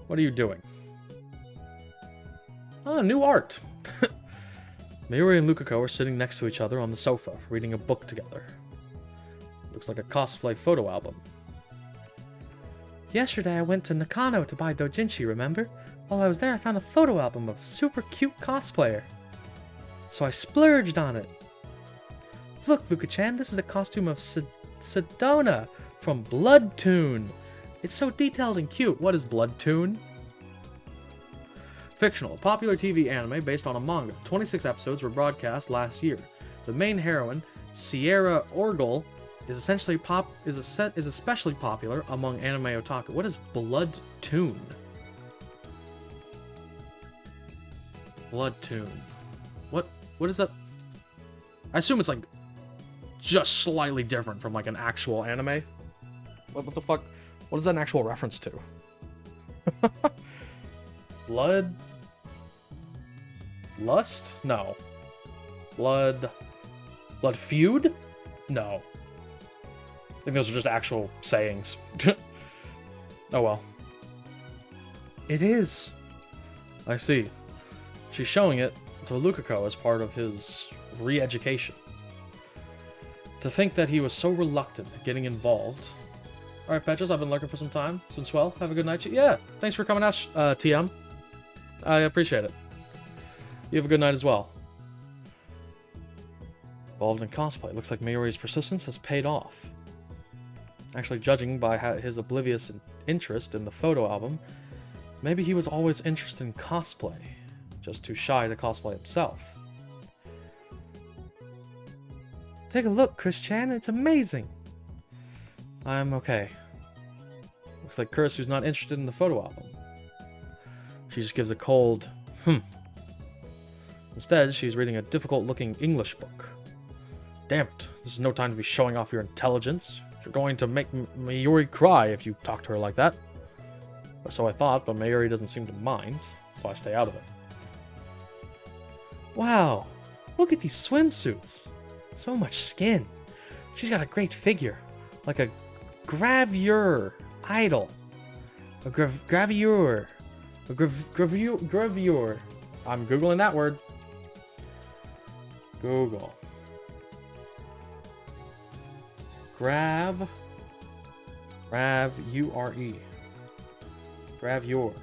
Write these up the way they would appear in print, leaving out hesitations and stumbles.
What are you doing? Ah, new art. Mayuri and Lukako are sitting next to each other on the sofa, reading a book together. Looks like a cosplay photo album. Yesterday I went to Nakano to buy doujinshi, remember? While I was there I found a photo album of a super cute cosplayer. So I splurged on it. Look, Luka-chan, this is a costume of Sedona from Blood Toon. It's so detailed and cute. What is Blood Toon? Fictional, popular TV anime based on a manga. 26 episodes were broadcast last year. The main heroine, Sierra Orgel, is especially popular among anime otaku. What is Blood Toon? Blood Toon. What is that? I assume it's like just slightly different from like an actual anime. What the fuck? What is that an actual reference to? Blood Lust? No. Blood Feud? No. I think those are just actual sayings. Oh well. It is. I see. She's showing it to Lukako as part of his re-education. To think that he was so reluctant at getting involved. Alright, Petrus, I've been lurking for some time. Since well, have a good night. Yeah, thanks for coming out, TM. I appreciate it. You have a good night as well. Involved in cosplay. Looks like Mayuri's persistence has paid off. Actually, judging by his oblivious interest in the photo album, maybe he was always interested in cosplay, just too shy to cosplay himself. Take a look, Chris-chan, it's amazing! I'm okay. Looks like Kurisu's not interested in the photo album. She just gives a cold, Instead, she's reading a difficult-looking English book. Damn it, this is no time to be showing off your intelligence. You're going to make Mayuri cry if you talk to her like that. Or so I thought, but Mayuri doesn't seem to mind, so I stay out of it. Wow, look at these swimsuits. So much skin. She's got a great figure. Like a gravure idol. A gravure. A gravure. I'm Googling that word. Google. Gravure. Gravure.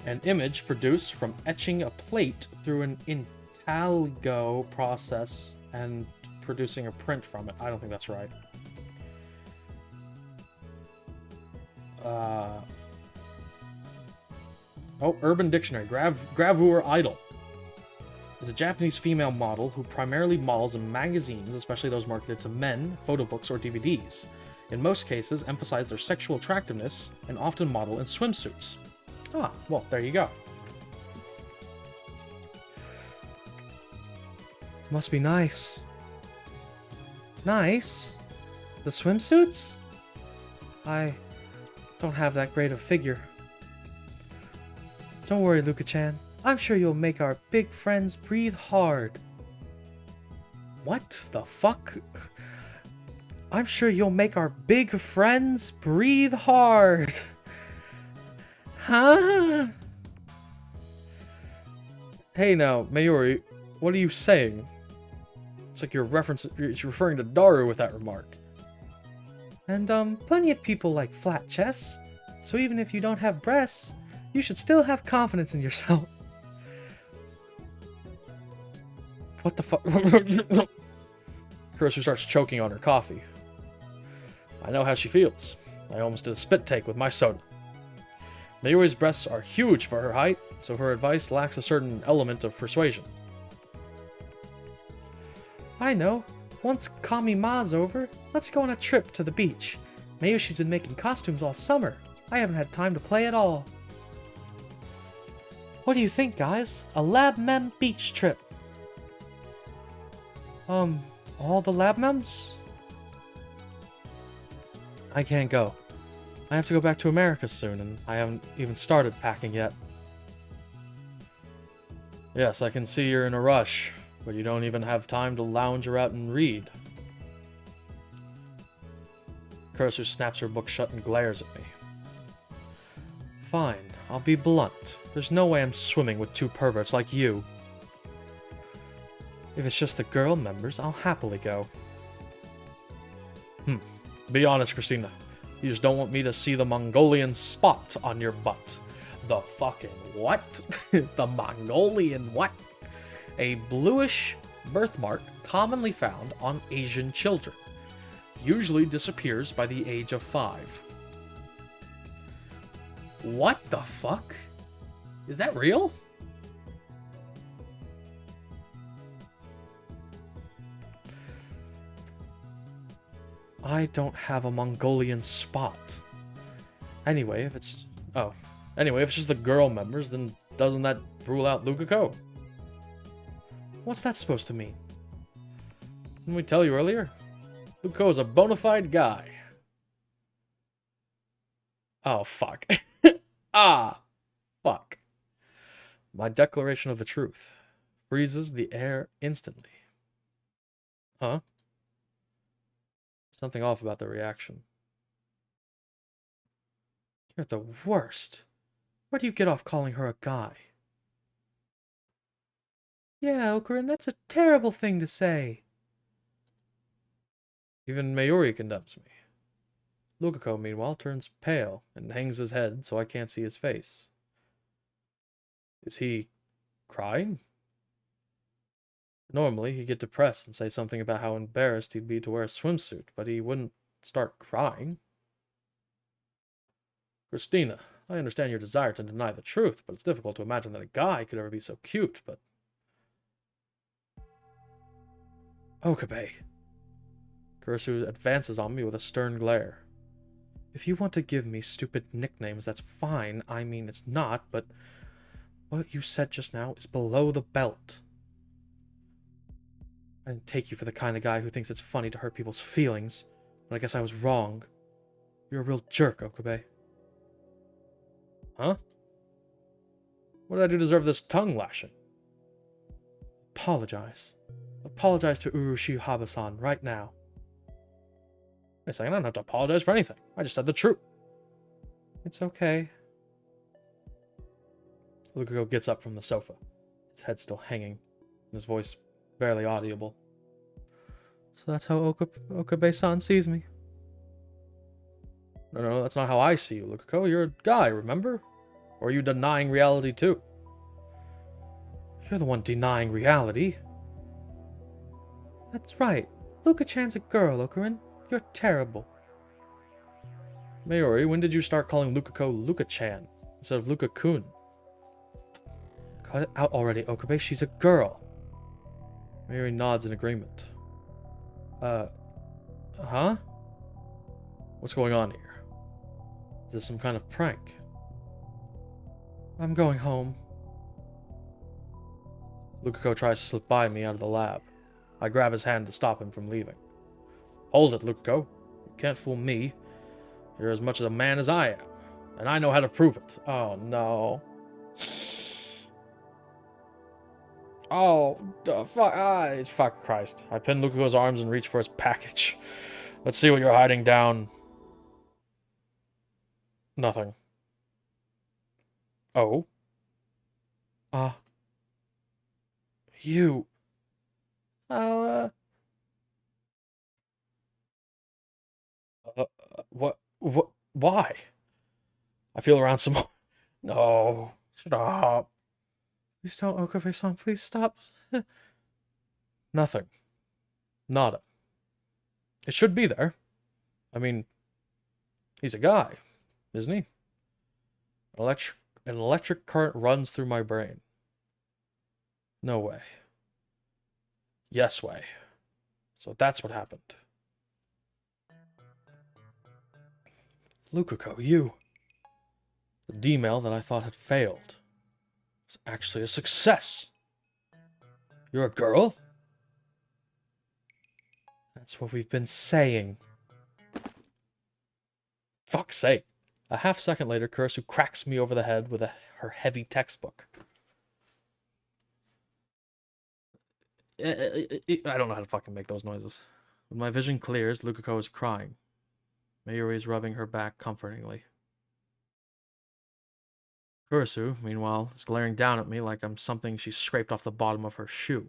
An image produced from etching a plate through an intaglio process and producing a print from it. I don't think that's right. Urban Dictionary. Gravure idol is a Japanese female model who primarily models in magazines, especially those marketed to men, photo books, or DVDs. In most cases, emphasize their sexual attractiveness and often model in swimsuits. Ah, well, there you go. Must be nice. Nice? The swimsuits? I don't have that great a figure. Don't worry, Luka-chan. I'm sure you'll make our big friends breathe hard. What the fuck? I'm sure you'll make our big friends breathe hard. Huh? Hey now, Mayuri, what are you saying? It's like you're referring to Daru with that remark. And plenty of people like flat chests, so even if you don't have breasts, you should still have confidence in yourself. What the fuck? Kurisu starts choking on her coffee. I know how she feels. I almost did a spit take with my soda. Mayuri's breasts are huge for her height, so her advice lacks a certain element of persuasion. I know. Once Kamima's over, let's go on a trip to the beach. Mayushi's been making costumes all summer. I haven't had time to play at all. What do you think, guys? A Lab Mem beach trip. All the Lab Mems? I can't go. I have to go back to America soon, and I haven't even started packing yet. Yes, I can see you're in a rush, but you don't even have time to lounge around and read. Kurisu snaps her book shut and glares at me. Fine, I'll be blunt. There's no way I'm swimming with two perverts like you. If it's just the girl members, I'll happily go. Be honest, Christina. You just don't want me to see the Mongolian spot on your butt. The fucking what? The Mongolian what? A bluish birthmark commonly found on Asian children. Usually disappears by the age of 5. What the fuck? Is that real? I don't have a Mongolian spot. Anyway, if it's just the girl members, then doesn't that rule out Lukako? What's that supposed to mean? Didn't we tell you earlier? Lukako is a bona fide guy. Oh, fuck. Fuck. My declaration of the truth freezes the air instantly. Huh? Something off about the reaction. You're the worst. Where do you get off calling her a guy? Yeah, Ocarin, that's a terrible thing to say. Even Mayuri condemns me. Lukako, meanwhile, turns pale and hangs his head so I can't see his face. Is he crying? Normally, he'd get depressed and say something about how embarrassed he'd be to wear a swimsuit, but he wouldn't start crying. Christina, I understand your desire to deny the truth, but it's difficult to imagine that a guy could ever be so cute, but... Okabe. Kurisu advances on me with a stern glare. If you want to give me stupid nicknames, that's fine. I mean, it's not, but what you said just now is below the belt. I didn't take you for the kind of guy who thinks it's funny to hurt people's feelings, but I guess I was wrong. You're a real jerk, Okabe. Huh? What did I do to deserve this tongue lashing? Apologize. Apologize to Urushi Haba-san right now. Wait a second, I don't have to apologize for anything. I just said the truth. It's okay. Lukako gets up from the sofa, his head still hanging, and his voice barely audible. So that's how Okabe-san sees me. No, that's not how I see you, Lukako. You're a guy, remember? Or are you denying reality too? You're the one denying reality. That's right. Luka-chan's a girl, Ocarin. You're terrible. Mayuri, when did you start calling Lukako Luka-chan instead of Luka-kun? Cut it out already, Okabe. She's a girl. Mayuri nods in agreement. Huh? What's going on here? Is this some kind of prank? I'm going home. Lukako tries to slip by me out of the lab. I grab his hand to stop him from leaving. Hold it, Lukako. You can't fool me. You're as much a man as I am, and I know how to prove it. Oh, no. Oh, fuck. Fuck Christ. I pin Lukako's arms and reach for his package. Let's see what you're hiding down. Nothing. Oh? You. Why? I feel around some more. No. Stop. Please don't, Okabe-san. Please stop. Nothing. Nada. It should be there. I mean, he's a guy, isn't he? An electric current runs through my brain. No way. Yes way. So that's what happened. Lukako, you. The D-mail that I thought had failed was actually a success. You're a girl? That's what we've been saying. Fuck's sake. A half second later, Kurisu cracks me over the head with her heavy textbook. I don't know how to fucking make those noises. When my vision clears, Lukako is crying. Mayuri is rubbing her back comfortingly. Kurisu, meanwhile, is glaring down at me like I'm something she scraped off the bottom of her shoe.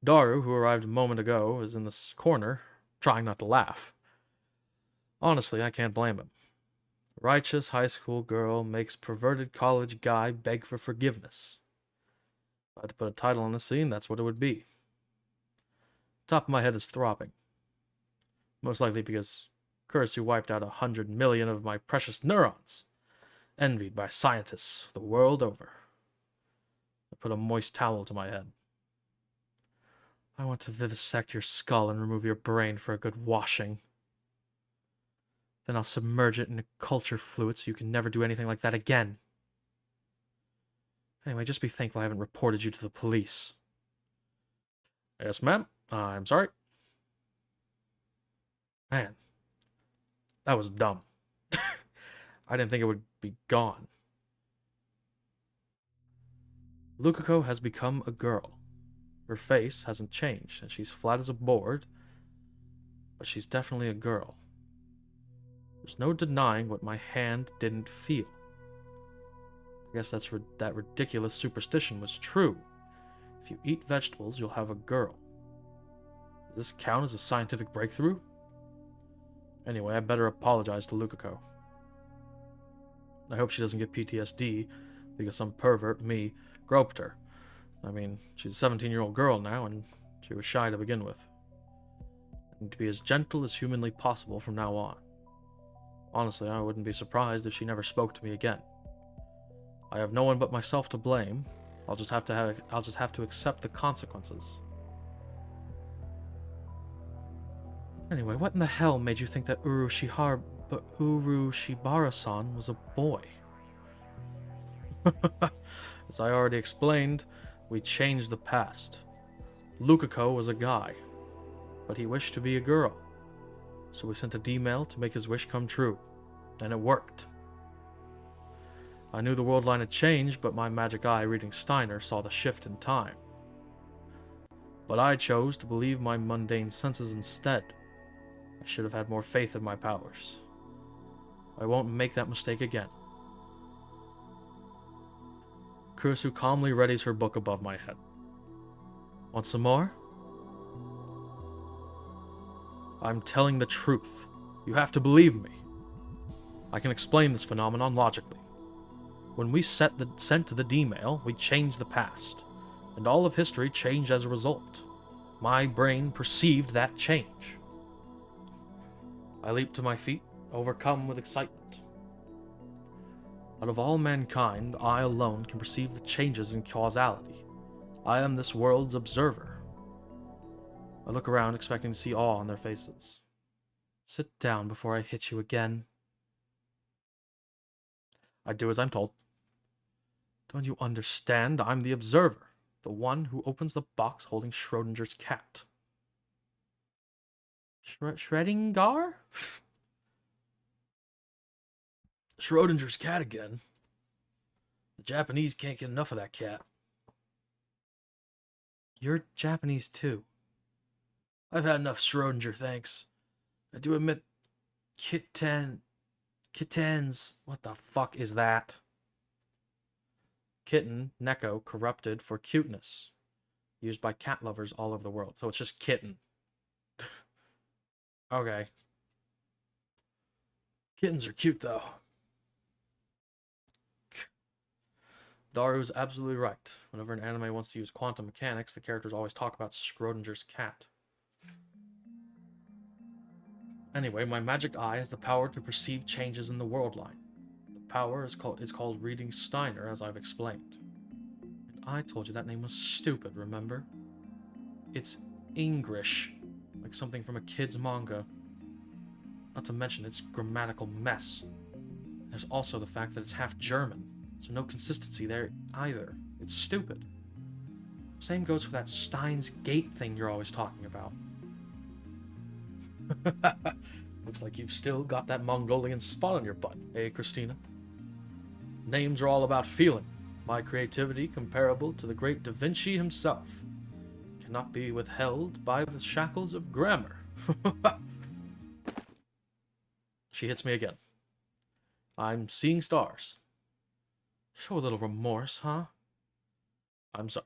Daru, who arrived a moment ago, is in the corner, trying not to laugh. Honestly, I can't blame him. Righteous high school girl makes perverted college guy beg for forgiveness. If I had to put a title on the scene, that's what it would be. Top of my head is throbbing. Most likely because Kurisu wiped out 100 million of my precious neurons, envied by scientists the world over. I put a moist towel to my head. I want to vivisect your skull and remove your brain for a good washing. Then I'll submerge it in a culture fluid so you can never do anything like that again. Anyway, just be thankful I haven't reported you to the police. Yes, ma'am. I'm sorry. Man, that was dumb. I didn't think it would be gone. Lukako has become a girl. Her face hasn't changed, and she's flat as a board, but she's definitely a girl. There's no denying what my hand didn't feel. I guess that ridiculous superstition was true. If you eat vegetables, you'll have a girl. Does this count as a scientific breakthrough? Anyway, I better apologize to Lukako. I hope she doesn't get PTSD because some pervert, me, groped her. I mean, she's a 17-year-old girl now, and she was shy to begin with. I need to be as gentle as humanly possible from now on. Honestly, I wouldn't be surprised if she never spoke to me again. I have no one but myself to blame. I'll just have to accept the consequences. Anyway, what in the hell made you think that Urushibara-san was a boy? As I already explained, we changed the past. Lukako was a guy, but he wished to be a girl. So we sent a D-mail to make his wish come true, and it worked. I knew the world line had changed, but my magic eye reading Steiner saw the shift in time. But I chose to believe my mundane senses instead. I should have had more faith in my powers. I won't make that mistake again. Kurisu calmly readies her book above my head. Want some more? I'm telling the truth. You have to believe me. I can explain this phenomenon logically. When we sent the D-mail, we changed the past, and all of history changed as a result. My brain perceived that change. I leaped to my feet, overcome with excitement. Out of all mankind, I alone can perceive the changes in causality. I am this world's observer. I look around, expecting to see awe on their faces. Sit down before I hit you again. I do as I'm told. Don't you understand? I'm the observer, the one who opens the box holding Schrodinger's cat. Schrödinger? Schrodinger's cat again. The Japanese can't get enough of that cat. You're Japanese too. I've had enough Schrodinger, thanks. I do admit, kittens. What the fuck is that? Kitten, Neko, corrupted for cuteness. Used by cat lovers all over the world. So it's just kitten. Okay. Kittens are cute, though. Daru's absolutely right. Whenever an anime wants to use quantum mechanics, the characters always talk about Schrodinger's cat. Anyway, my magic eye has the power to perceive changes in the world line. The power is called reading Steiner, as I've explained. And I told you that name was stupid, remember? It's English, like something from a kid's manga. Not to mention its grammatical mess. There's also the fact that it's half German, so no consistency there either. It's stupid. Same goes for that Steins gate thing you're always talking about. Looks like you've still got that Mongolian spot on your butt, eh, Christina? Names are all about feeling. My creativity, comparable to the great Da Vinci himself, cannot be withheld by the shackles of grammar. She hits me again. I'm seeing stars. Show a little remorse, huh? I'm sorry.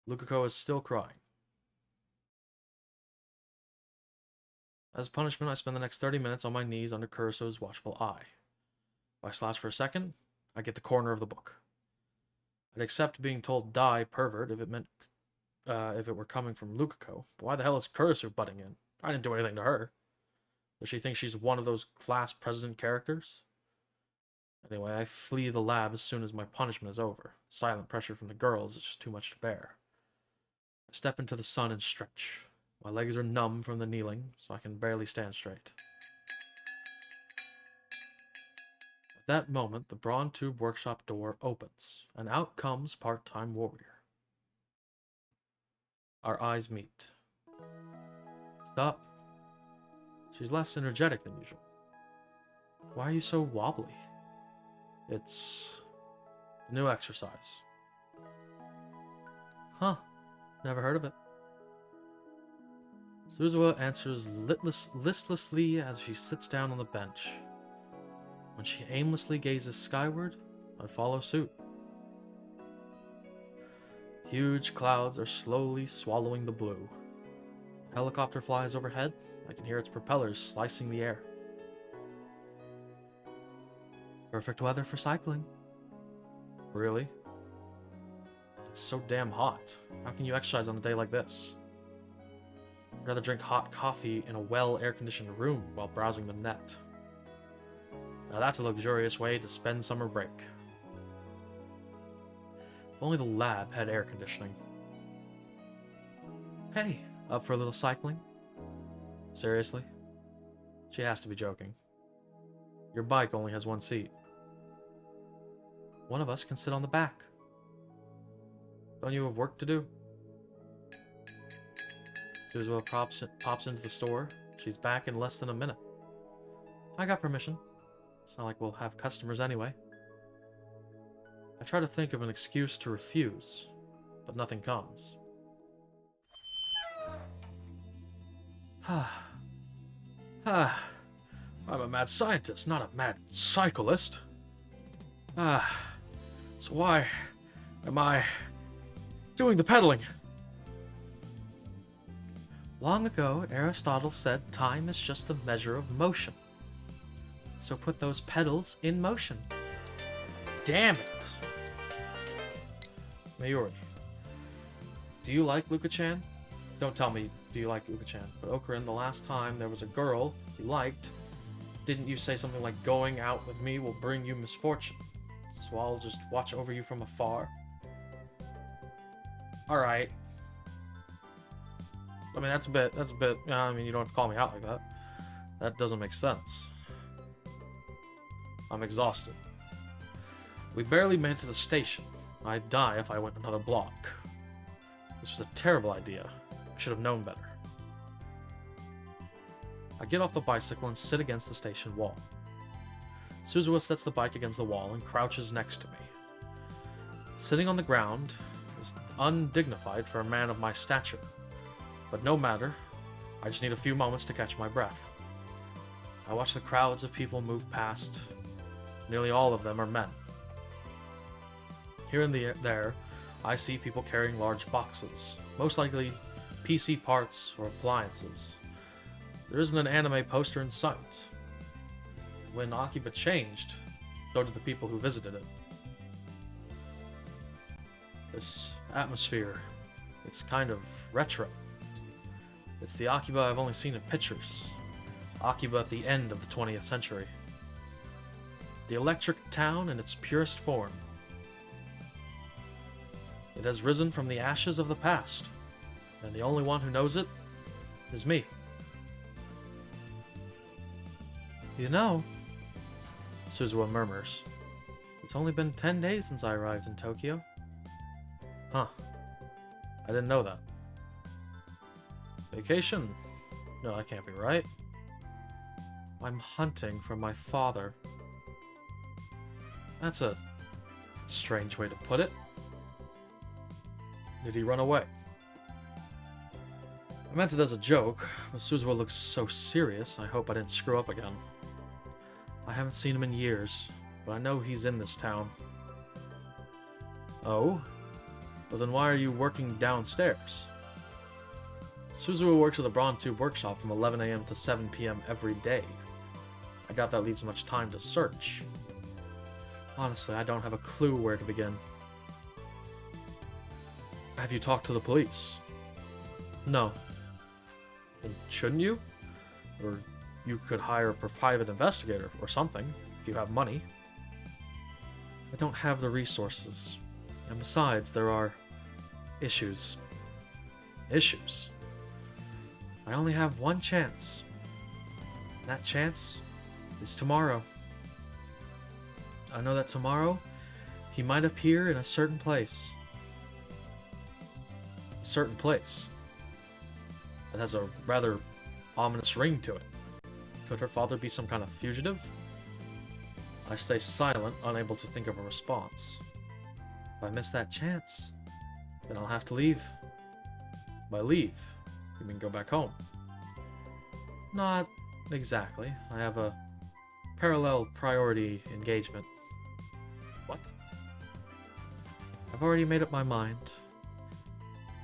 Lukako is still crying. As punishment, I spend the next 30 minutes on my knees under Kuroso's watchful eye. If I slouch for a second, I get the corner of the book. I'd accept being told die, pervert, if it were coming from Lukako. But why the hell is Kuroso butting in? I didn't do anything to her. Does she think she's one of those class president characters? Anyway, I flee the lab as soon as my punishment is over. Silent pressure from the girls is just too much to bear. I step into the sun and stretch. My legs are numb from the kneeling, so I can barely stand straight. At that moment, the Brawn Tube workshop door opens, and out comes part-time warrior. Our eyes meet. Stop. She's less energetic than usual. Why are you so wobbly? It's a new exercise. Huh. Never heard of it. Suzuha answers listlessly as she sits down on the bench. When she aimlessly gazes skyward, I follow suit. Huge clouds are slowly swallowing the blue. A helicopter flies overhead. I can hear its propellers slicing the air. Perfect weather for cycling. Really? It's so damn hot. How can you exercise on a day like this? I'd rather drink hot coffee in a well-air-conditioned room while browsing the net. Now that's a luxurious way to spend summer break. If only the lab had air conditioning. Hey, up for a little cycling? Seriously? She has to be joking. Your bike only has one seat. One of us can sit on the back. Don't you have work to do? Suzuha pops into the store. She's back in less than a minute. I got permission. It's not like we'll have customers anyway. I try to think of an excuse to refuse, but nothing comes. I'm a mad scientist, not a mad cyclist. So why am I doing the pedaling? Long ago, Aristotle said time is just the measure of motion. So put those pedals in motion. Damn it! Mayuri, do you like Luka-chan? Don't tell me do you like Luka-chan, but Okurin, the last time there was a girl you liked, didn't you say something like going out with me will bring you misfortune? So I'll just watch over you from afar? Alright. I mean, that's a bit, I mean, you don't have to call me out like that. That doesn't make sense. I'm exhausted. We barely made it to the station. I'd die if I went another block. This was a terrible idea. I should have known better. I get off the bicycle and sit against the station wall. Suzuha sets the bike against the wall and crouches next to me. Sitting on the ground is undignified for a man of my stature. But no matter, I just need a few moments to catch my breath. I watch the crowds of people move past. Nearly all of them are men. Here and there, I see people carrying large boxes, most likely PC parts or appliances. There isn't an anime poster in sight. When Akiba changed, so did the people who visited it. This atmosphere, it's kind of retro. It's the Akiba I've only seen in pictures. Akiba at the end of the 20th century. The electric town in its purest form. It has risen from the ashes of the past, and the only one who knows it is me. You know, Suzuha murmurs, it's only been 10 days since I arrived in Tokyo. Huh. I didn't know that. Vacation? No, that can't be right. I'm hunting for my father. That's a strange way to put it. Did he run away? I meant it as a joke, but Suzuha looks so serious, I hope I didn't screw up again. I haven't seen him in years, but I know he's in this town. Oh? Well then why are you working downstairs? Suzuha works at the Vtuber workshop from 11 AM to 7 PM every day. I doubt that leaves much time to search. Honestly, I don't have a clue where to begin. Have you talked to the police? No. Then shouldn't you? Or you could hire a private investigator or something, if you have money. I don't have the resources. And besides, there are issues. Issues? I only have one chance. And that chance is tomorrow. I know that tomorrow, he might appear in a certain place. A certain place. That has a rather ominous ring to it. Could her father be some kind of fugitive? I stay silent, unable to think of a response. If I miss that chance, then I'll have to leave. By leave, you mean go back home? Not exactly. I have a parallel priority engagement. What? I've already made up my mind.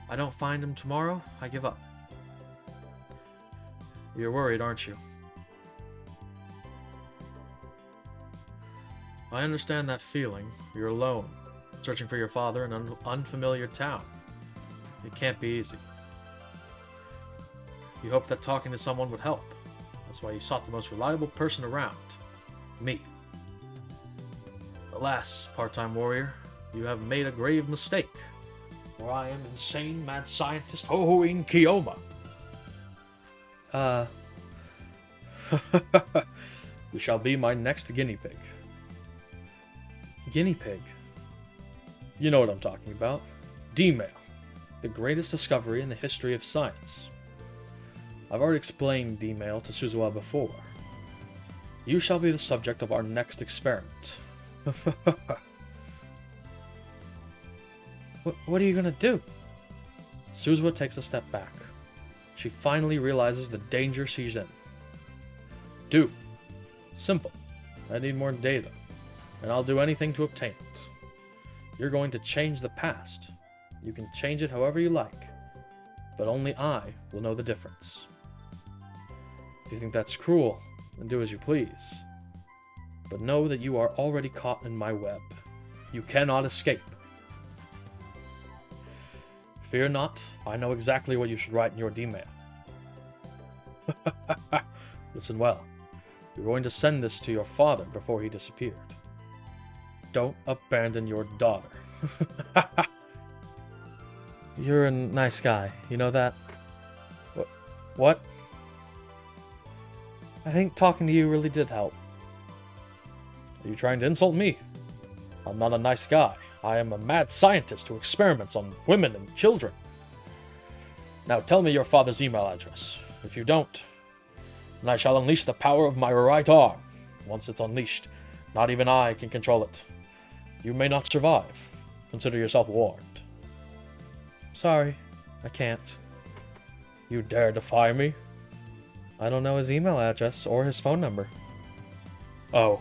I don't find him tomorrow, I give up. You're worried, aren't you? I understand that feeling. You're alone, searching for your father in an unfamiliar town. It can't be easy. You hoped that talking to someone would help. That's why you sought the most reliable person around. Me. Alas, part-time warrior, you have made a grave mistake. For I am insane mad scientist Hohoin Kiyoma. You shall be my next guinea pig. Guinea pig? You know what I'm talking about. D-mail. The greatest discovery in the history of science. I've already explained D-mail to Suzuha before. You shall be the subject of our next experiment. What are you gonna do? Suzuha takes a step back. She finally realizes the danger she's in. Do. Simple. I need more data, and I'll do anything to obtain it. You're going to change the past. You can change it however you like, but only I will know the difference. If you think that's cruel, then do as you please. But know that you are already caught in my web. You cannot escape. Fear not, I know exactly what you should write in your D-mail. Listen well. You're going to send this to your father before he disappeared. Don't abandon your daughter. You're a nice guy, you know that? What? I think talking to you really did help. Are you trying to insult me? I'm not a nice guy. I am a mad scientist who experiments on women and children. Now tell me your father's email address. If you don't, then I shall unleash the power of my right arm. Once it's unleashed, not even I can control it. You may not survive. Consider yourself warned. Sorry, I can't. You dare defy me? I don't know his email address or his phone number. Oh.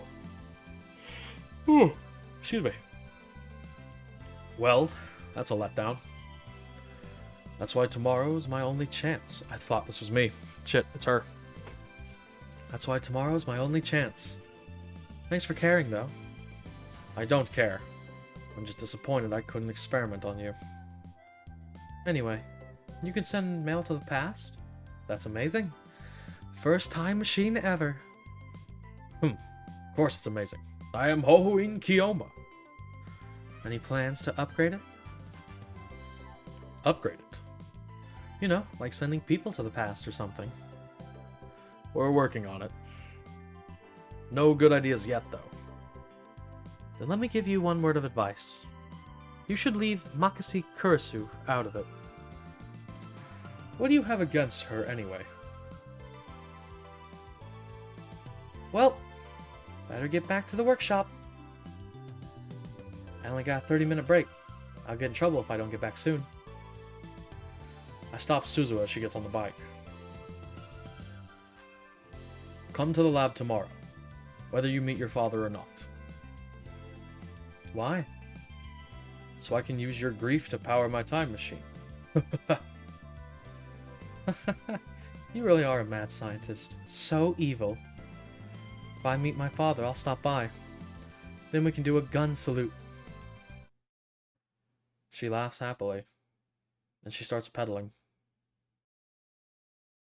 Ooh, excuse me. Well, that's a letdown. That's why tomorrow is my only chance. I thought this was me. Shit, it's her. That's why tomorrow is my only chance. Thanks for caring, though. I don't care. I'm just disappointed I couldn't experiment on you. Anyway, you can send mail to the past? That's amazing. First time machine ever. Of course it's amazing. I am Hohoin Kiyoma. Any plans to upgrade it? Upgrade it? You know, like sending people to the past or something. We're working on it. No good ideas yet, though. Then let me give you one word of advice. You should leave Makasi Kurisu out of it. What do you have against her, anyway? Well, better get back to the workshop. I only got a 30-minute break. I'll get in trouble if I don't get back soon. I stop Suzuha as she gets on the bike. Come to the lab tomorrow, whether you meet your father or not. Why? So I can use your grief to power my time machine. You really are a mad scientist. So evil. If I meet my father, I'll stop by. Then we can do a gun salute. She laughs happily, and she starts pedaling,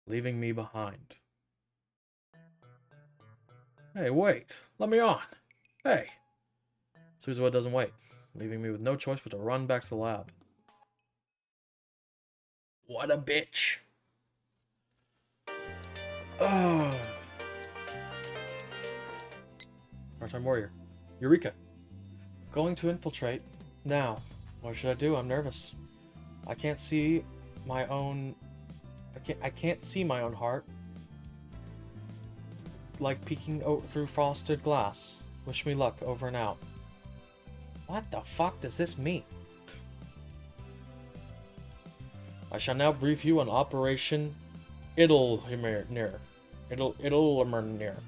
leaving me behind. Hey, wait! Let me on! Hey! Suzuha doesn't wait, leaving me with no choice but to run back to the lab. What a bitch! Oh. Part-time warrior. Eureka! Going to infiltrate. Now. What should I do? I'm nervous. I can't see my own... I can't see my own heart. Like peeking through frosted glass. Wish me luck. Over and out. What the fuck does this mean? I shall now brief you on Operation Idlemanir. Idlemanir.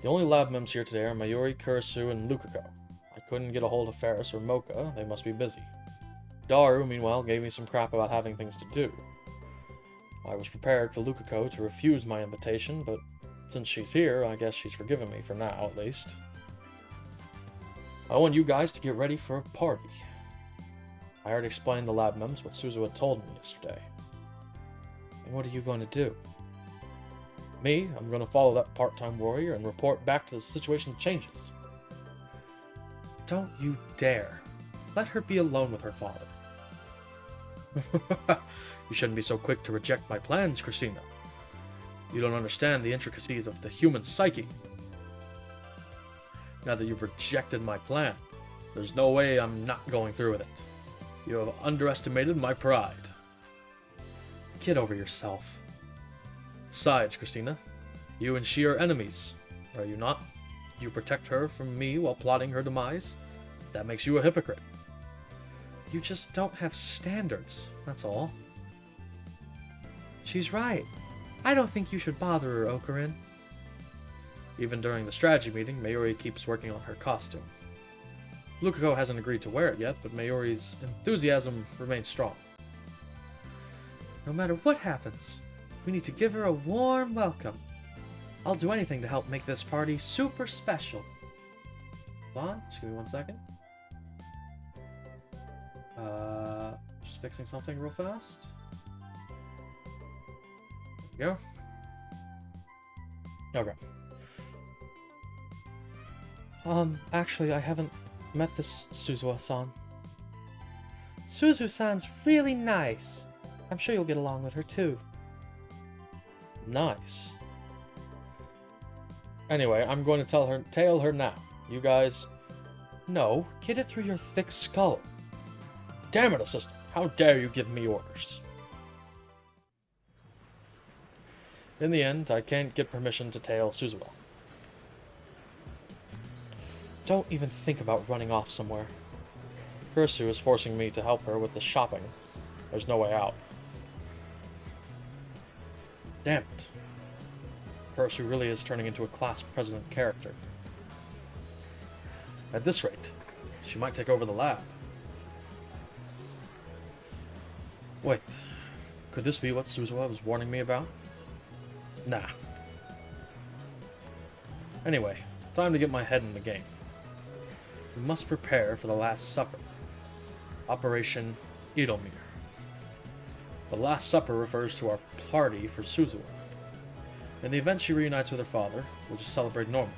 The only lab members here today are Mayuri, Kurisu, and Lukako. I couldn't get a hold of Ferris or Mocha, they must be busy. Daru, meanwhile, gave me some crap about having things to do. I was prepared for Lukako to refuse my invitation, but since she's here, I guess she's forgiven me for now, at least. I want you guys to get ready for a party. I already explained to lab members what Suzuha told me yesterday. And what are you going to do? Me, I'm going to follow that part-time warrior and report back to the situation changes. Don't you dare. Let her be alone with her father. You shouldn't be so quick to reject my plans, Christina. You don't understand the intricacies of the human psyche. Now that you've rejected my plan, there's no way I'm not going through with it. You have underestimated my pride. Get over yourself. Besides, Christina, you and she are enemies, are you not? You protect her from me while plotting her demise? That makes you a hypocrite. You just don't have standards, that's all. She's right. I don't think you should bother her, Okarin. Even during the strategy meeting, Mayuri keeps working on her costume. Lukako hasn't agreed to wear it yet, but Mayuri's enthusiasm remains strong. No matter what happens, we need to give her a warm welcome. I'll do anything to help make this party super special. Hold on, just give me 1 second. Just fixing something real fast. There we go. Okay. Actually, I haven't met this Suzuha-san. Suzu-san's really nice. I'm sure you'll get along with her, too. Nice. Anyway, I'm going to tail her now. You guys... No, get it through your thick skull. Damn it, assistant. How dare you give me orders? In the end, I can't get permission to tail Suzuha. Don't even think about running off somewhere. Kurisu is forcing me to help her with the shopping. There's no way out. Damn it. Kurisu really is turning into a class president character. At this rate, she might take over the lab. Wait, could this be what Suzuha was warning me about? Nah. Anyway, time to get my head in the game. We must prepare for the Last Supper. Operation Edelmir. The Last Supper refers to our party for Suzuha. In the event she reunites with her father, we'll just celebrate normally.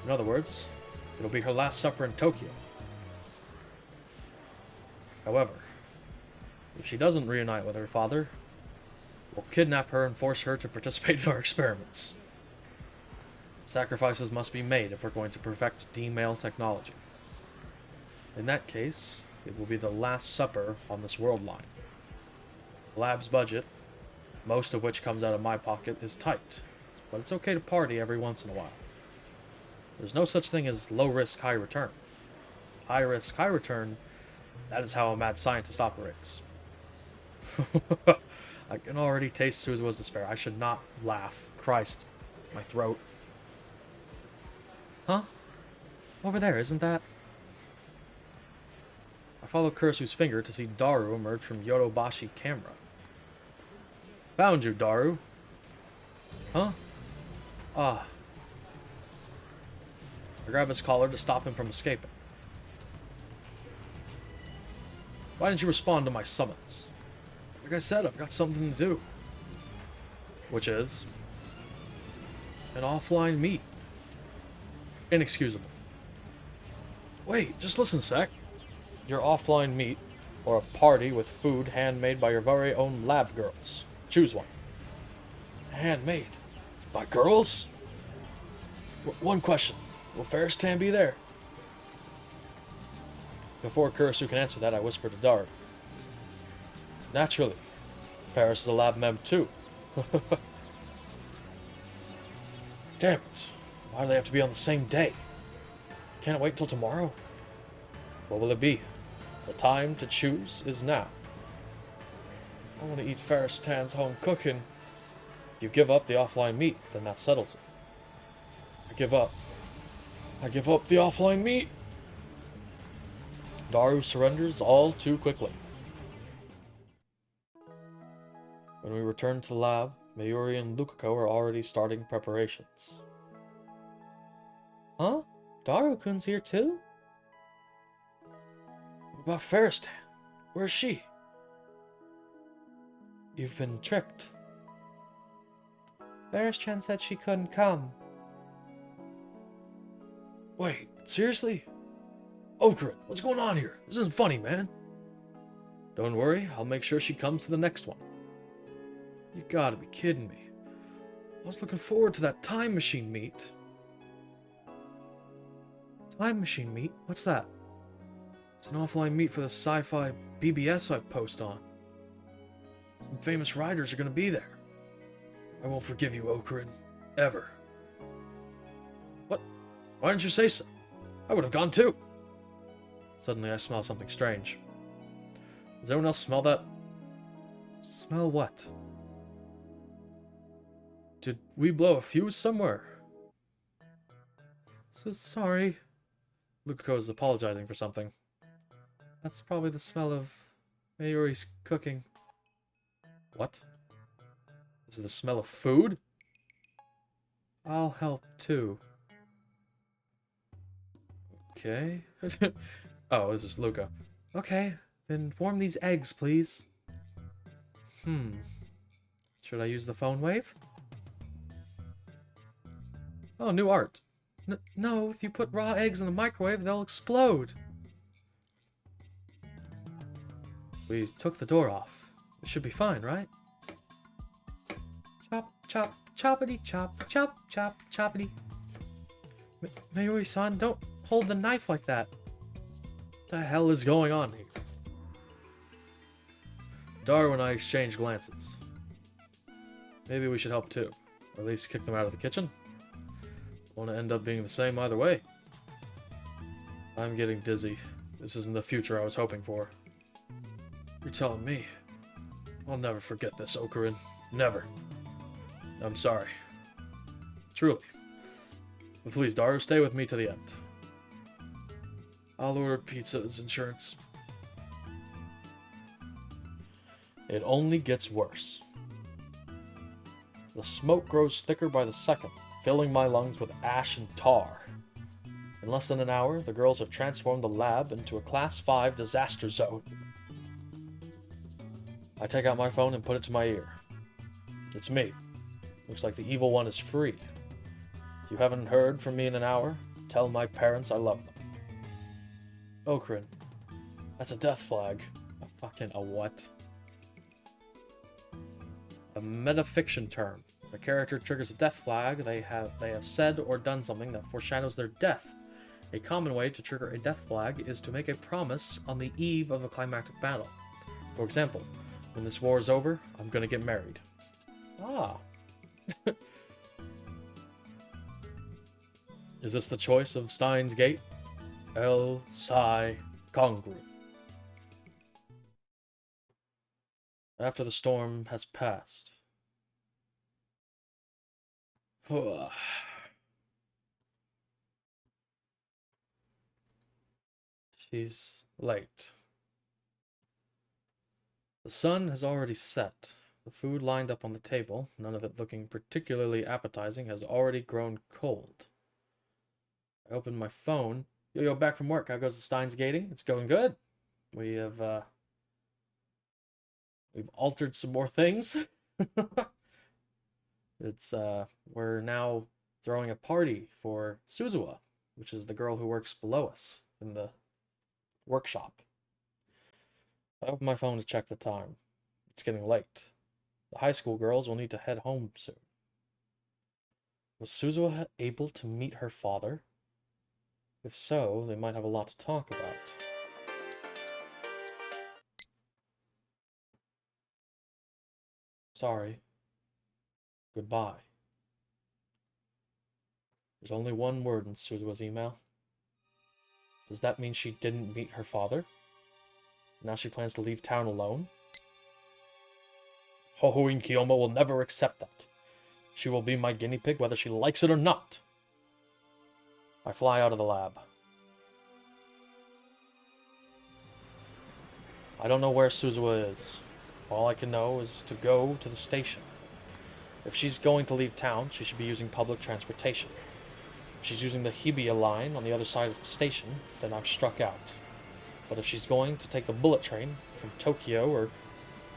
In other words, it'll be her last supper in Tokyo. However, if she doesn't reunite with her father, we'll kidnap her and force her to participate in our experiments. Sacrifices must be made if we're going to perfect D-mail technology. In that case, it will be the Last Supper on this world line. The lab's budget, most of which comes out of my pocket, is tight, but it's okay to party every once in a while. There's no such thing as low risk, high return. High risk, high return, that is how a mad scientist operates. I can already taste Suzuha's despair. I should not laugh. Christ, my throat. Huh? Over there, isn't that? I follow Kursu's finger to see Daru emerge from Yodobashi camera. Found you, Daru. Huh? Ah. I grab his collar to stop him from escaping. Why didn't you respond to my summons? Like I said, I've got something to do. Which is... an offline meet. Inexcusable. Wait, just listen a sec. Your offline meet, or a party with food handmade by your very own lab girls. Choose one. Handmade? By girls? One question. Will Ferris-tan be there? Before Kurisu can answer that, I whisper to Daru. Naturally. Ferris is a lab mem too. Damn it. Why do they have to be on the same day? Can't it wait till tomorrow? What will it be? The time to choose is now. I want to eat Ferris-tan's home cooking. If you give up the offline meat, then that settles it. I give up. I give up the offline meat. Daru surrenders all too quickly. When we return to the lab, Mayuri and Lukako are already starting preparations. Huh? Daru-kun's here too? What about Ferris-tan? Where is she? You've been tricked. Ferris-chan said she couldn't come. Wait, seriously? Okurin, what's going on here? This isn't funny, man. Don't worry, I'll make sure she comes to the next one. You gotta be kidding me. I was looking forward to that time machine meet. Time machine meet? What's that? It's an offline meet for the sci-fi BBS I post on. Some famous writers are gonna be there. I won't forgive you, Okurin. Ever. What? Why didn't you say so? I would have gone too. Suddenly I smell something strange. Does anyone else smell that? Smell what? Did we blow a fuse somewhere? So sorry. Lukako is apologizing for something. That's probably the smell of Mayuri's cooking. What? Is it the smell of food? I'll help too. Okay. Oh, this is Luca. Okay, then warm these eggs, please. Should I use the phone wave? Oh, new art. No, if you put raw eggs in the microwave, they'll explode. We took the door off. It should be fine, right? Chop, chop, choppity, chop, chop, chop, choppity. Mayuri-san, don't hold the knife like that. What the hell is going on here? Daru and I exchange glances. Maybe we should help too. Or at least kick them out of the kitchen. Want to end up being the same either way. I'm getting dizzy. This isn't the future I was hoping for. You're telling me. I'll never forget this, Okurin. Never. I'm sorry. Truly. But please, Daru, stay with me to the end. I'll order pizza as insurance. It only gets worse. The smoke grows thicker by the second, filling my lungs with ash and tar. In less than an hour, the girls have transformed the lab into a Class 5 disaster zone. I take out my phone and put it to my ear. It's me. Looks like the evil one is free. If you haven't heard from me in an hour, tell my parents I love them. Okurin, that's a death flag. A what? A metafiction term. If a character triggers a death flag, they have said or done something that foreshadows their death. A common way to trigger a death flag is to make a promise on the eve of a climactic battle. For example, when this war is over, I'm gonna get married. Ah. Is this the choice of Steins Gate? El Psi Congru. After the storm has passed. She's late. The sun has already set. The food lined up on the table, none of it looking particularly appetizing, has already grown cold. I opened my phone. Yo, back from work. How goes the Steins gating? It's going good. We have, we've altered some more things. We're now throwing a party for Suzuha, which is the girl who works below us in the workshop. I opened my phone to check the time. It's getting late. The high school girls will need to head home soon. Was Suzuha able to meet her father? If so, they might have a lot to talk about. Sorry. Goodbye. There's only one word in Suzuha's email. Does that mean she didn't meet her father? Now she plans to leave town alone? Hohoin Kiyoma will never accept that. She will be my guinea pig whether she likes it or not. I fly out of the lab. I don't know where Suzuha is. All I can know is to go to the station. If she's going to leave town, she should be using public transportation. If she's using the Hibiya line on the other side of the station, then I've struck out. But if she's going to take the bullet train from Tokyo or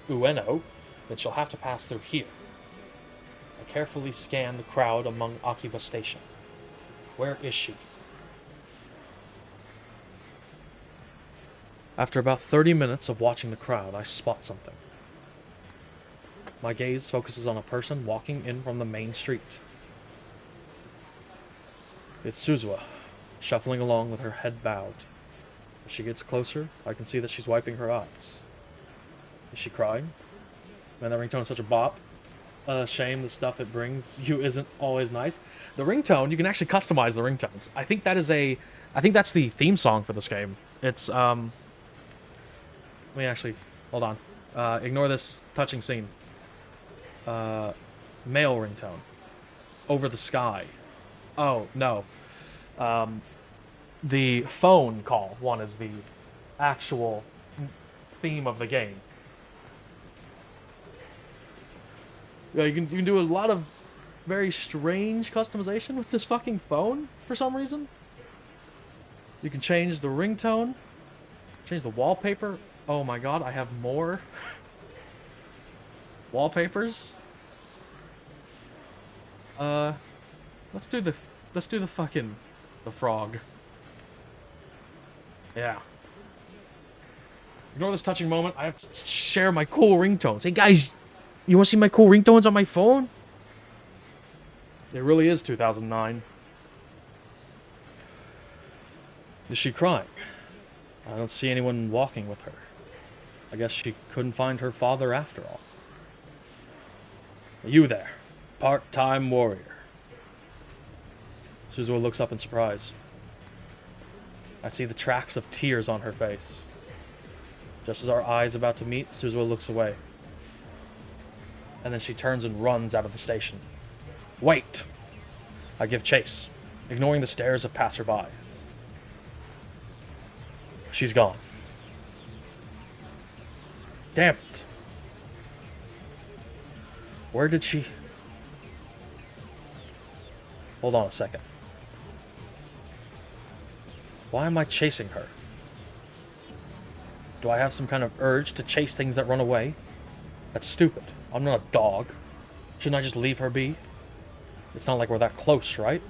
Ueno, then she'll have to pass through here. I carefully scan the crowd among Akiba Station. Where is she? After about 30 minutes of watching the crowd, I spot something. My gaze focuses on a person walking in from the main street. It's Suzuha, shuffling along with her head bowed. As she gets closer, I can see that she's wiping her eyes. Is she crying? Man, that ringtone is such a bop. Shame the stuff it brings you isn't always nice. The ringtone, you can actually customize the ringtones. I think that's the theme song for this game. It's, let me actually, hold on. Ignore this touching scene. Male ringtone. Over the Sky. Oh, no. The phone call one is the actual theme of the game. Yeah, you can do a lot of very strange customization with this fucking phone for some reason. You can change the ringtone, change the wallpaper. Oh my god, I have more wallpapers. Let's do the fucking frog. Yeah. Ignore this touching moment. I have to share my cool ringtones. Hey guys, you want to see my cool ringtones on my phone? It really is 2009. Is she crying? I don't see anyone walking with her. I guess she couldn't find her father after all. You there, part-time warrior. Suzuha looks up in surprise. I see the tracks of tears on her face. Just as our eyes about to meet, Suzuha looks away. And then she turns and runs out of the station. Wait! I give chase, ignoring the stares of passersby. She's gone. Damn it. Where did she... Hold on a second. Why am I chasing her? Do I have some kind of urge to chase things that run away? That's stupid. I'm not a dog. Shouldn't I just leave her be? It's not like we're that close, right?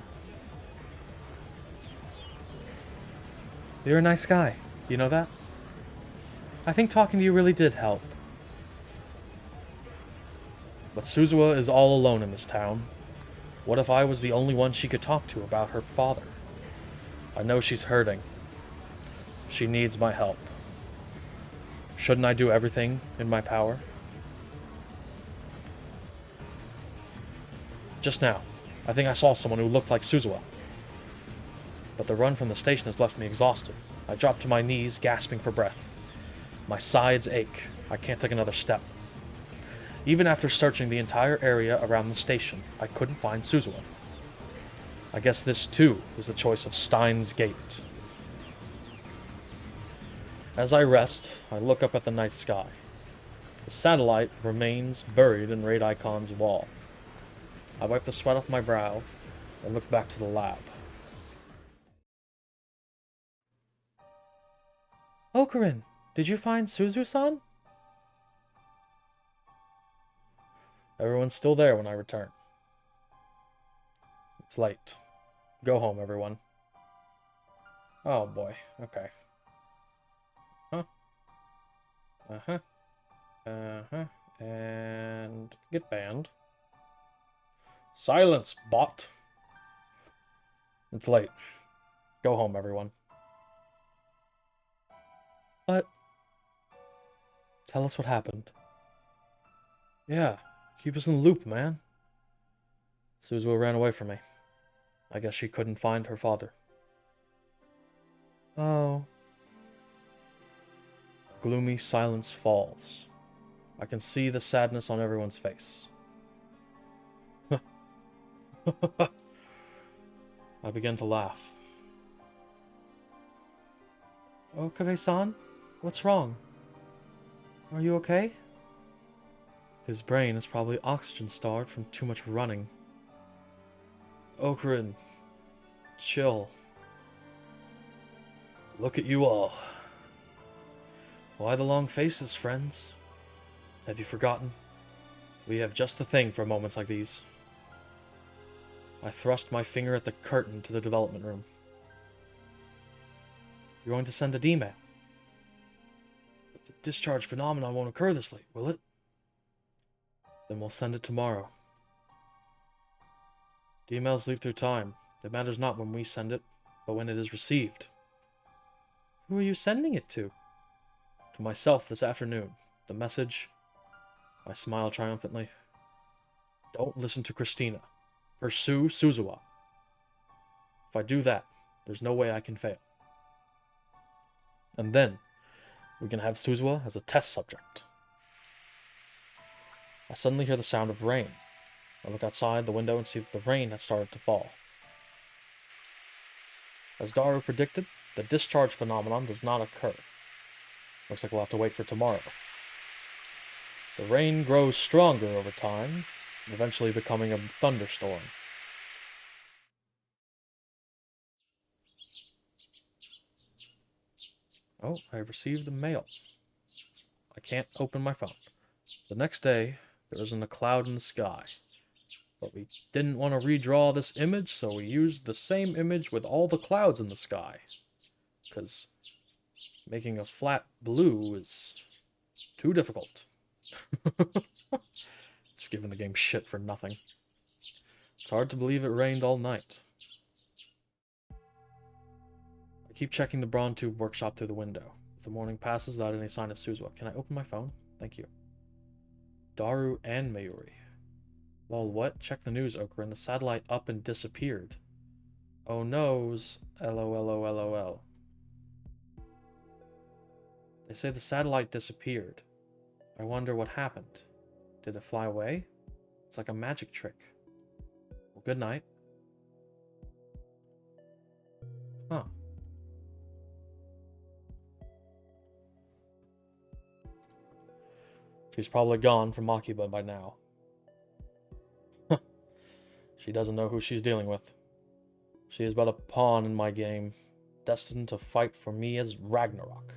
You're a nice guy. You know that? I think talking to you really did help. But Suzuha is all alone in this town. What if I was the only one she could talk to about her father? I know she's hurting. She needs my help. Shouldn't I do everything in my power? Just now, I think I saw someone who looked like Suzuha. But the run from the station has left me exhausted. I drop to my knees, gasping for breath. My sides ache. I can't take another step. Even after searching the entire area around the station, I couldn't find Suzuha. I guess this, too, is the choice of Steins Gate. As I rest, I look up at the night sky. The satellite remains buried in Raid Icon's wall. I wipe the sweat off my brow and look back to the lab. Okarin, did you find Suzu-san? Everyone's still there when I return. It's late. Go home, everyone. Oh boy, okay. Huh? Uh-huh. Uh-huh. And get banned. Silence, bot. It's late. Go home, everyone. What? Tell us what happened. Yeah, keep us in the loop, man. Suzuo ran away from me. I guess she couldn't find her father. Oh. Gloomy silence falls. I can see the sadness on everyone's face. I begin to laugh. Okabe-san? What's wrong? Are you okay? His brain is probably oxygen-starved from too much running. Okarin, chill. Look at you all. Why the long faces, friends? Have you forgotten? We have just the thing for moments like these. I thrust my finger at the curtain to the development room. You're going to send a D-mail. But the discharge phenomenon won't occur this late, will it? Then we'll send it tomorrow. D-mails leap through time. It matters not when we send it, but when it is received. Who are you sending it to? To myself this afternoon. The message... I smile triumphantly. Don't listen to Christina. Pursue Suzuwa. If I do that, there's no way I can fail. And then, we can have Suzuwa as a test subject. I suddenly hear the sound of rain. I look outside the window and see that the rain has started to fall. As Daru predicted, the discharge phenomenon does not occur. Looks like we'll have to wait for tomorrow. The rain grows stronger over time, eventually becoming a thunderstorm. Oh, I have received a mail. I can't open my phone. The next day, there isn't a cloud in the sky. But we didn't want to redraw this image, so we used the same image with all the clouds in the sky. Because making a flat blue is too difficult. Just giving the game shit for nothing. It's hard to believe it rained all night. I keep checking the Braun Tube workshop through the window. The morning passes without any sign of Suzuwa. Can I open my phone? Thank you. Daru and Mayuri. Well, what? Check the news, Okarin. The satellite up and disappeared. Oh noes. LOLOLOL. They say the satellite disappeared. I wonder what happened. Did it fly away? It's like a magic trick. Well, good night. Huh. She's probably gone from Makiba by now. She doesn't know who she's dealing with. She is but a pawn in my game, destined to fight for me as Ragnarok.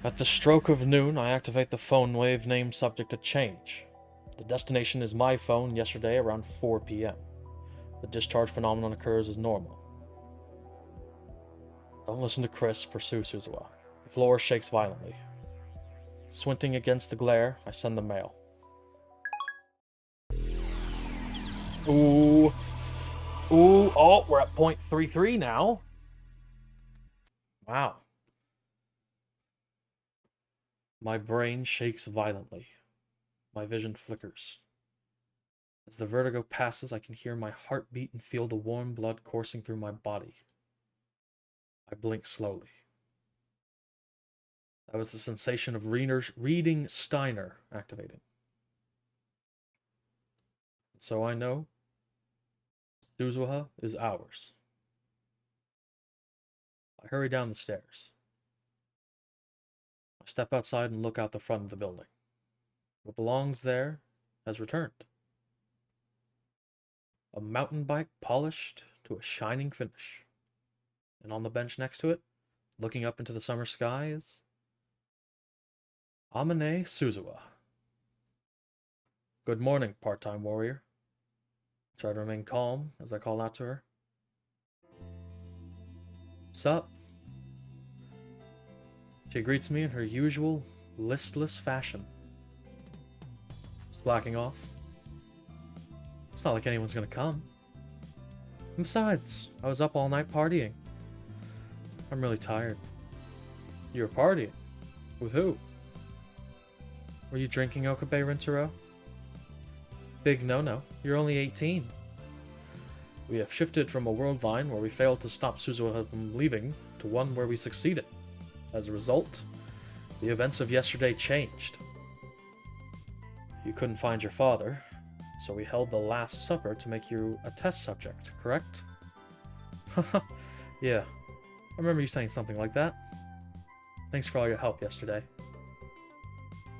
At the stroke of noon, I activate the phone wave named subject to change. The destination is my phone yesterday around 4 p.m. The discharge phenomenon occurs as normal. Don't listen to Chris, pursue Suzuwa. The floor shakes violently. Squinting against the glare, I send the mail. Ooh. Ooh. Oh, we're at 0.33 now. Wow. My brain shakes violently. My vision flickers. As the vertigo passes, I can hear my heart beat and feel the warm blood coursing through my body. I blink slowly. That was the sensation of reading Steiner activating. So I know Suzuha is ours. I hurry down the stairs. I step outside and look out the front of the building. What belongs there has returned. A mountain bike polished to a shining finish. And on the bench next to it, looking up into the summer sky, is Amane Suzuwa. Good morning, part-time warrior. I try to remain calm as I call out to her. Sup? She greets me in her usual listless fashion. Slacking off. It's not like anyone's gonna come. And besides, I was up all night partying. I'm really tired. You were partying? With who? Were you drinking Okabe Rintaro? Big no-no. You're only 18. We have shifted from a world line where we failed to stop Suzuha from leaving to one where we succeeded. As a result, the events of yesterday changed. You couldn't find your father, so we held the Last Supper to make you a test subject, correct? Yeah, I remember you saying something like that. Thanks for all your help yesterday.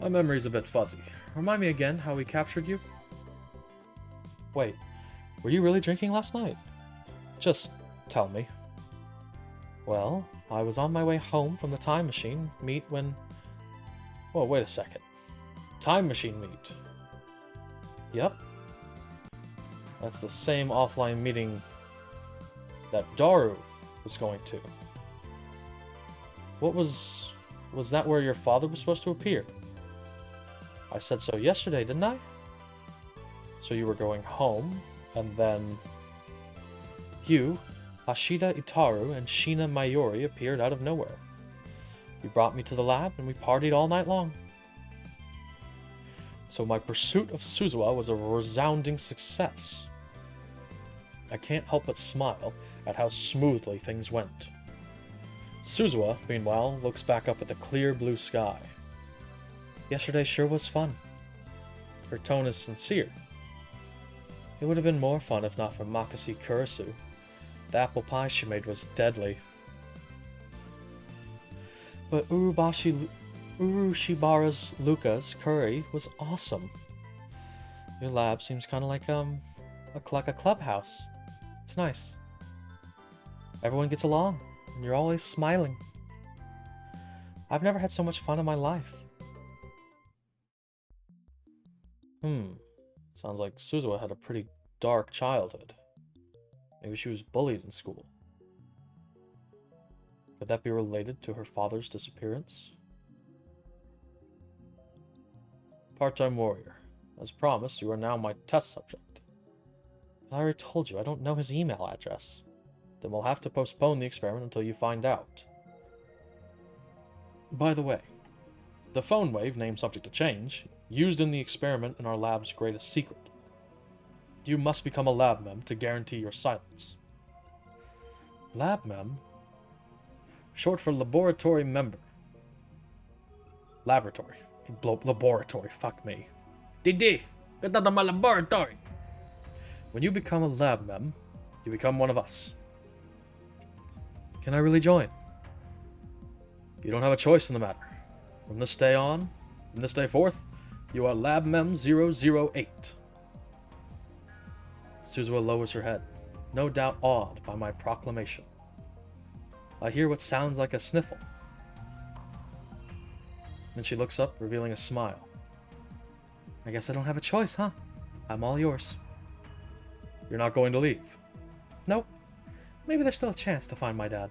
My memory's a bit fuzzy. Remind me again how we captured you? Wait, were you really drinking last night? Just tell me. Well, I was on my way home from the time machine meet when... Well, wait a second. Time machine meet? Yep. That's the same offline meeting that Daru was going to. What was... Was that where your father was supposed to appear? I said so yesterday, didn't I? So you were going home, and then... You, Ashida Itaru, and Shina Mayuri appeared out of nowhere. You brought me to the lab, and we partied all night long. So my pursuit of Suzuha was a resounding success. I can't help but smile at how smoothly things went. Suzuha, meanwhile, looks back up at the clear blue sky. Yesterday sure was fun. Her tone is sincere. It would have been more fun if not for Makasi Kurisu. The apple pie she made was deadly. But Urushibara's Luca's curry was awesome. Your lab seems kind of like a clubhouse. It's nice. Everyone gets along, and you're always smiling. I've never had so much fun in my life. Sounds like Suzuha had a pretty dark childhood. Maybe she was bullied in school. Could that be related to her father's disappearance? Part-time warrior. As promised, you are now my test subject. I already told you, I don't know his email address. Then we'll have to postpone the experiment until you find out. By the way, the phone wave, named subject to change, used in the experiment in our lab's greatest secret. You must become a lab mem to guarantee your silence. Lab mem? Short for laboratory member. Laboratory. Laboratory, fuck me. Didi! Get out of my laboratory! When you become a lab mem, you become one of us. Can I really join? You don't have a choice in the matter. From this day forth, you are Lab Mem 008. Suzuha lowers her head, no doubt awed by my proclamation. I hear what sounds like a sniffle. Then she looks up, revealing a smile. I guess I don't have a choice, huh? I'm all yours. You're not going to leave? Nope. Maybe there's still a chance to find my dad.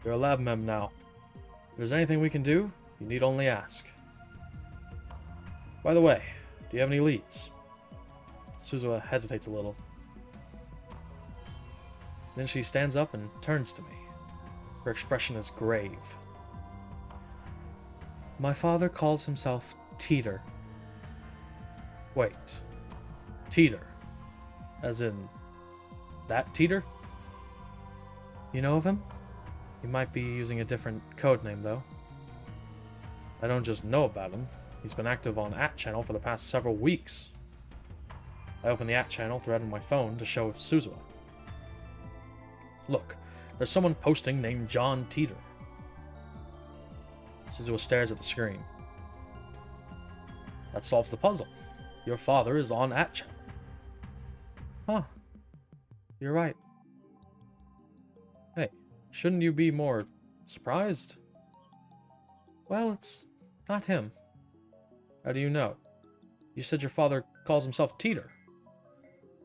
You're a lab mem now. If there's anything we can do, you need only ask. By the way, do you have any leads? Suzuha hesitates a little. Then she stands up and turns to me. Her expression is grave. My father calls himself Teeter. Wait. Teeter? As in, that Teeter? You know of him? He might be using a different code name, though. I don't just know about him. He's been active on @channel for the past several weeks. I open the @channel thread on my phone to show Suzuha. Look, There's someone posting named John Teeter. Suzuha stares at the screen. That solves the puzzle. Your father is on Atcha. Huh. You're right. Hey, shouldn't you be more surprised? Well, it's not him. How do you know? You said your father calls himself Teeter.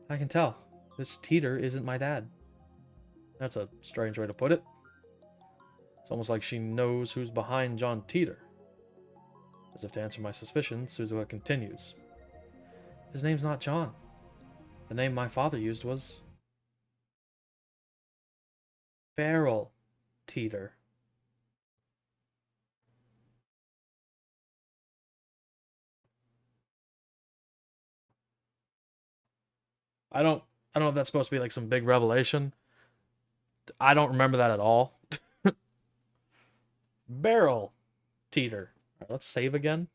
I can tell. This Teeter isn't my dad. That's a strange way to put it. It's almost like she knows who's behind John Teeter. As if to answer my suspicions, Suzuha continues. His name's not John. The name my father used was... Beryl Teeter. I don't know if that's supposed to be like some big revelation. I don't remember that at all. Beryl Teeter. All right, let's save again.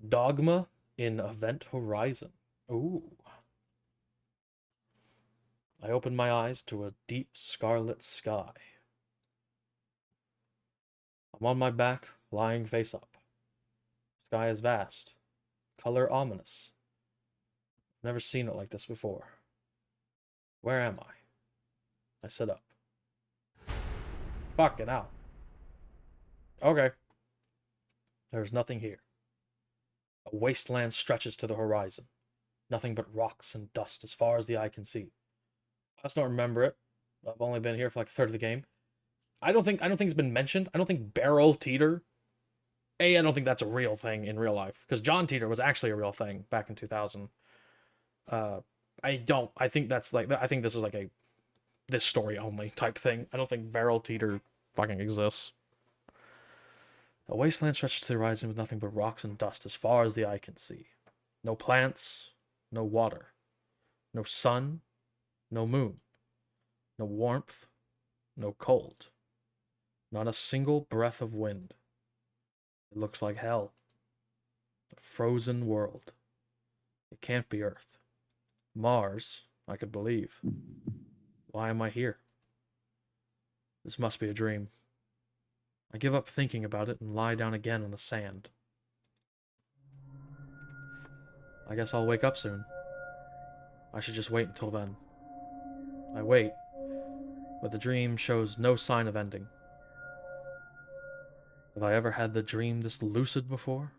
Dogma in Event Horizon. Ooh. I open my eyes to a deep scarlet sky. I'm on my back, lying face up. The sky is vast, color ominous. Never seen it like this before. Where am I? I sit up. Fucking hell. Okay. There's nothing here. A wasteland stretches to the horizon. Nothing but rocks and dust as far as the eye can see. I just don't remember it. I've only been here for like a third of the game. I don't think it's been mentioned. I don't think Beryl Teeter. I don't think that's a real thing in real life. Because John Teeter was actually a real thing back in 2000. I think that's like, I think this is like a this story only type thing. I don't think Beryl Teeter fucking exists. A wasteland stretches to the horizon with nothing but rocks and dust as far as the eye can see. No plants, no water, no sun, no moon, no warmth, no cold. Not a single breath of wind. It looks like hell. A frozen world. It can't be Earth. Mars, I could believe. Why am I here? This must be a dream. I give up thinking about it and lie down again on the sand. I guess I'll wake up soon. I should just wait until then. I wait, but the dream shows no sign of ending. Have I ever had the dream this lucid before?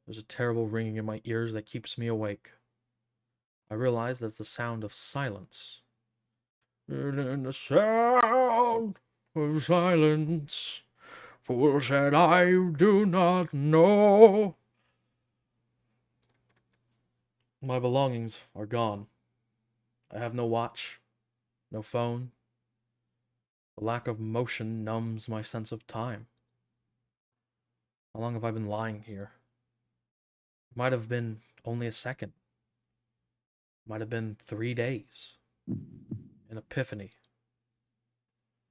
There's a terrible ringing in my ears that keeps me awake. I realize that's the sound of silence. And in the sound of silence, fool said I do not know. My belongings are gone. I have no watch, no phone. The lack of motion numbs my sense of time. How long have I been lying here? It might have been only a second. It might have been 3 days. An epiphany.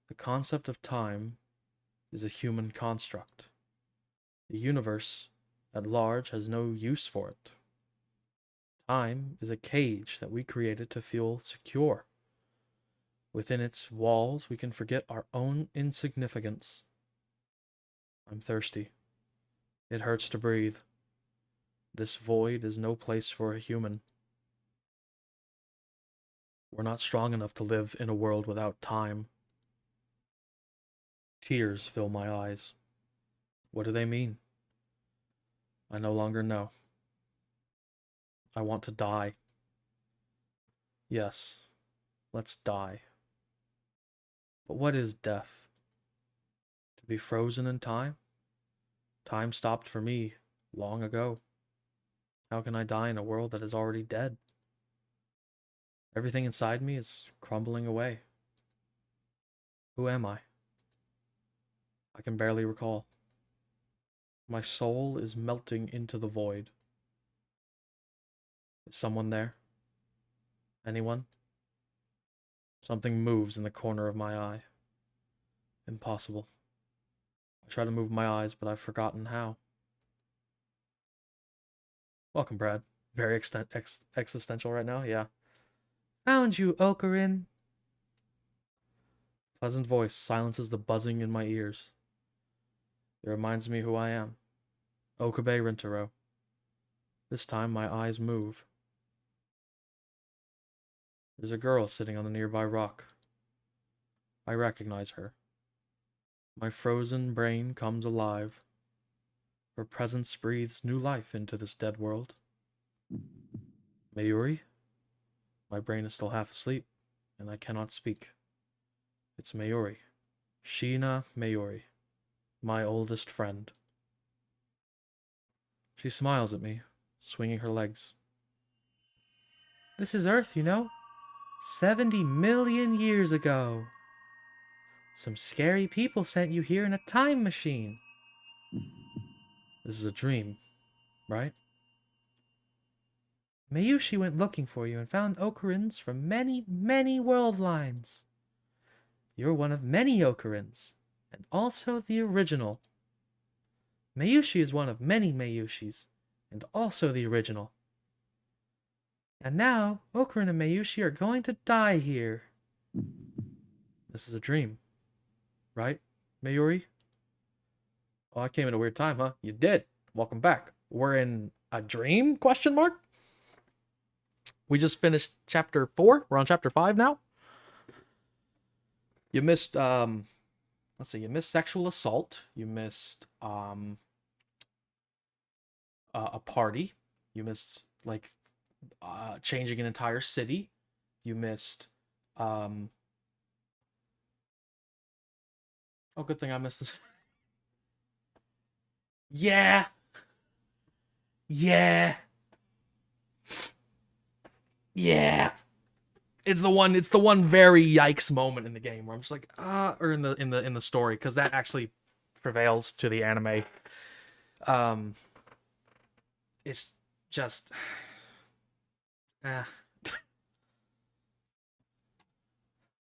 The concept of time is a human construct. The universe at large has no use for it. Time is a cage that we created to feel secure. Within its walls, we can forget our own insignificance. I'm thirsty. It hurts to breathe. This void is no place for a human. We're not strong enough to live in a world without time. Tears fill my eyes. What do they mean? I no longer know. I want to die. Yes, let's die. But what is death? To be frozen in time? Time stopped for me long ago. How can I die in a world that is already dead? Everything inside me is crumbling away. Who am I? I can barely recall. My soul is melting into the void. Is someone there? Anyone? Something moves in the corner of my eye. Impossible. I try to move my eyes, but I've forgotten how. Welcome, Brad. Very existential right now, yeah. Found you, Ocarin. Pleasant voice silences the buzzing in my ears. It reminds me who I am. Okabe Rintaro. This time my eyes move. There's a girl sitting on the nearby rock. I recognize her. My frozen brain comes alive. Her presence breathes new life into this dead world. Mayuri? My brain is still half asleep, and I cannot speak. It's Mayuri. Sheena Mayuri. My oldest friend. She smiles at me, swinging her legs. This is Earth, you know? 70 million years ago. Some scary people sent you here in a time machine. This is a dream, right? Mayushi went looking for you and found ocarins from many, many world lines. You're one of many ocarins, and also the original. Mayushi is one of many Mayushis, and also the original. And now, Ocarin and Mayushi are going to die here. This is a dream. Right, Mayuri? Oh, I came at a weird time, huh? You did. Welcome back. We're in a dream? Question mark? We just finished chapter 4. We're on chapter 5 now. You missed, let's see, you missed sexual assault. You missed, a party. You missed, like, changing an entire city. You missed, oh, good thing I missed this. Yeah. Yeah. Yeah. It's the one very yikes moment in the game where I'm just like, or in the story, because that actually prevails to the anime. It's just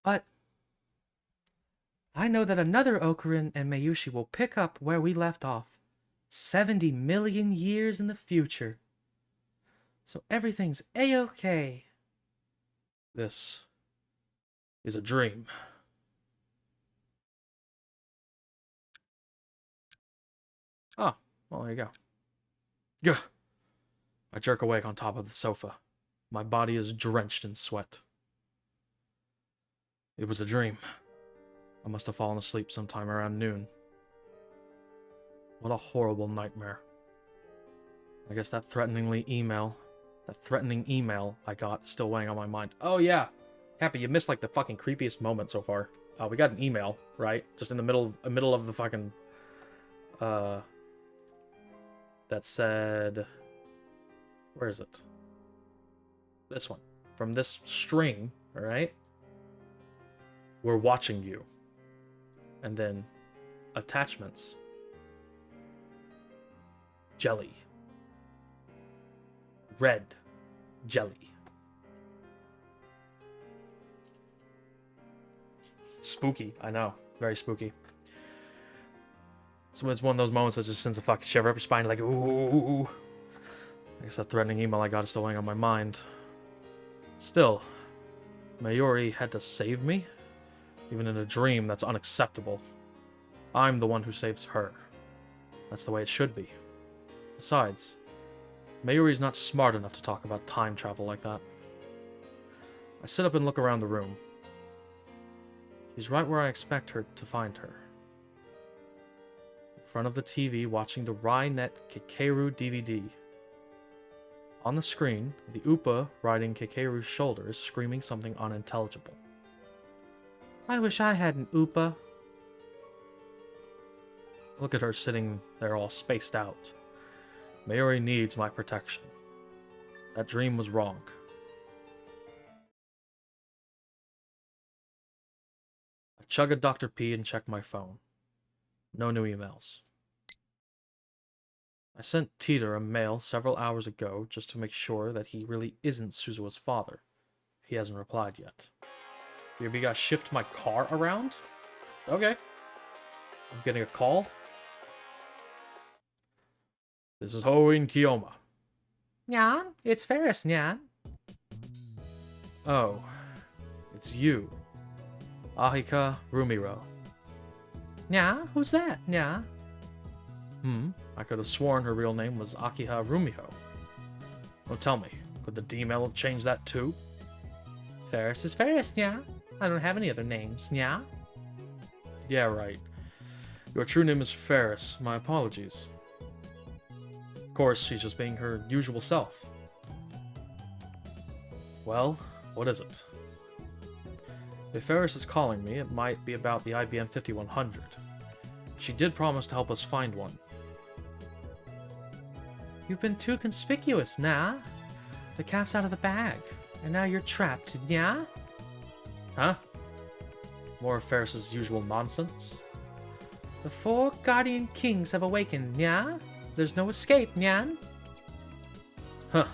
But I know that another Ocarin and Mayushi will pick up where we left off. 70 million years in the future. So everything's A-okay. This is a dream. Oh, well, there you go. Gah. I jerk awake on top of the sofa. My body is drenched in sweat. It was a dream. I must have fallen asleep sometime around noon. What a horrible nightmare. I guess that threatening email I got is still weighing on my mind. Oh yeah, Happy, you missed like the fucking creepiest moment so far. We got an email, right? Just in the middle of the fucking, that said, where is it? This one. From this string, alright? We're watching you. And then, attachments. Jelly. Red. Jelly. Spooky, I know. Very spooky. So it's one of those moments that just sends a fucking shiver up your spine, like, ooh. I guess that threatening email I got is still weighing on my mind. Still, Mayuri had to save me? Even in a dream, that's unacceptable. I'm the one who saves her. That's the way it should be. Besides, Mayuri's not smart enough to talk about time travel like that. I sit up and look around the room. She's right where I expect her to find her. In front of the TV watching the Rainet Kekeru DVD. On the screen, the Upa riding Kekeru's shoulders screaming something unintelligible. I wish I had an Upa. Look at her sitting there all spaced out. Mayuri needs my protection. That dream was wrong. I chug a Dr. P and check my phone. No new emails. I sent Teeter a mail several hours ago just to make sure that he really isn't Suzua's father. He hasn't replied yet. Maybe gotta shift my car around? Okay. I'm getting a call. This is Hoin Kiyoma. Nyan, it's Ferris, Nyan. Oh, it's you. Ahika Rumiro. Yeah, who's that? Yeah. I could have sworn her real name was Akiha Rumiho. Well, tell me, could the D-mail have changed that too? Ferris is Ferris, yeah. I don't have any other names, yeah. Yeah, right. Your true name is Ferris. My apologies. Of course, she's just being her usual self. Well, what is it? If Ferris is calling me, it might be about the IBM 5100. She did promise to help us find one. You've been too conspicuous, nah. The cat's out of the bag, and now you're trapped, yeah? Huh? More of Ferris's usual nonsense? The 4 Guardian Kings have awakened, yeah? There's no escape, nyan? Huh.